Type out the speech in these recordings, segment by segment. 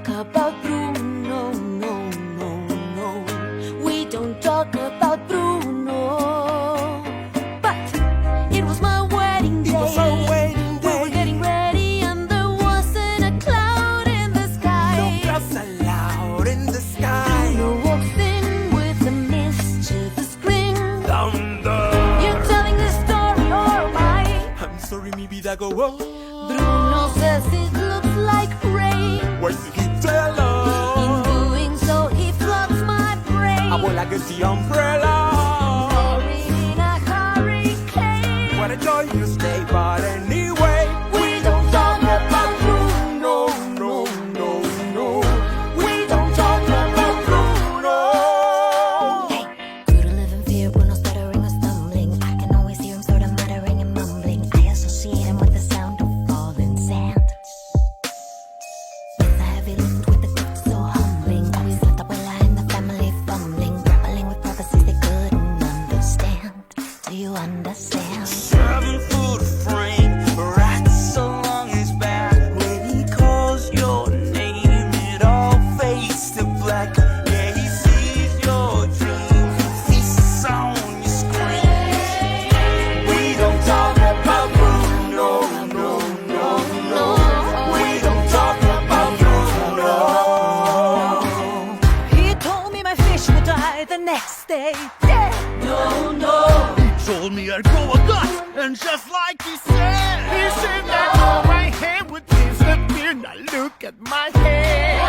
talk about Bruno, no, no, no. We don't talk about Bruno. But it was my wedding day. It was our wedding We were day. getting ready and there wasn't a cloud in the sky. No clouds allowed in the sky. Bruno walks in with a mischievous grin. Thunder. You're telling this story or am I? I'm sorry, mi vida go on. Bruno says it looks like rain. Why did he tell In us? doing so, he floods my brain. Abuela gets the umbrella. Buried in a hurricane. What a joyous day, but anyway, We don't talk about Bruno, no, no, no. We don't talk about Bruno. Hey, grew to live in fear, Bruno stuttering or stumbling. I can always hear him sort of muttering and mumbling. I associate him with the sound of falling sand. With a heavy lift, with a gift so humbling. Always left Abuela and the family fumbling, grappling with prophecies they couldn't understand. Do you understand? 7-foot frame, right so long his back. When he calls your name, it all fades to black. Yeah, he sees your dreams, feasts on your screams. We don't talk about Bruno, no, no, no. We don't talk about Bruno. He told me my fish would die the next day. Yeah. No, no. Told me I'd grow a gut, and just like he said, he said that my hair would disappear. Now look at my hair.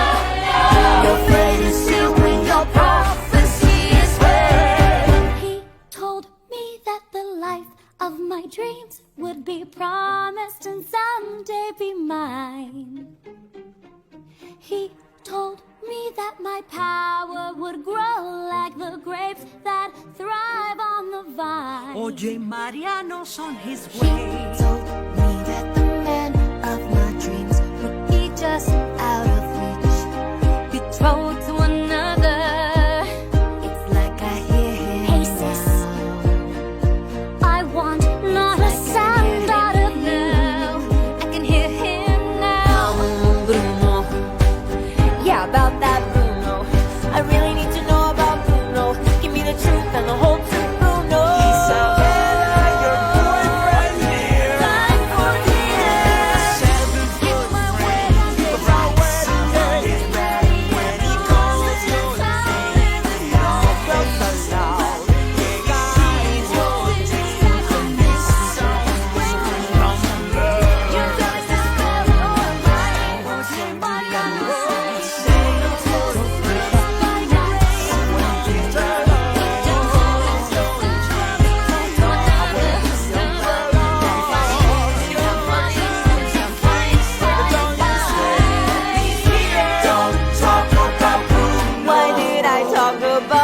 Your fate is sealed when your prophecy is read. He told me that the life of my dreams would be promised and someday be mine. He told me that my power would grow like the grapes that thrive on the vine. Oye, Mariano's on his He way. told me that the man of my dreams would be just out of reach, betrothed to another. It's like I hear him hey, sis. I want not a sound out of now. I can hear him now. Bruno, yeah, about that Bruno. I really need to know about Bruno. Give me the truth and the whole truth, Bruno. Your boyfriend here. Time for dinner. It's my wedding day. It's our wedding day. When he calls your name, it all fades to black. Yeah, he sees your dreams, feasts on your screams. You're telling this story or am I? Somebody on the side. Don't talk about Bruno. Why did I talk about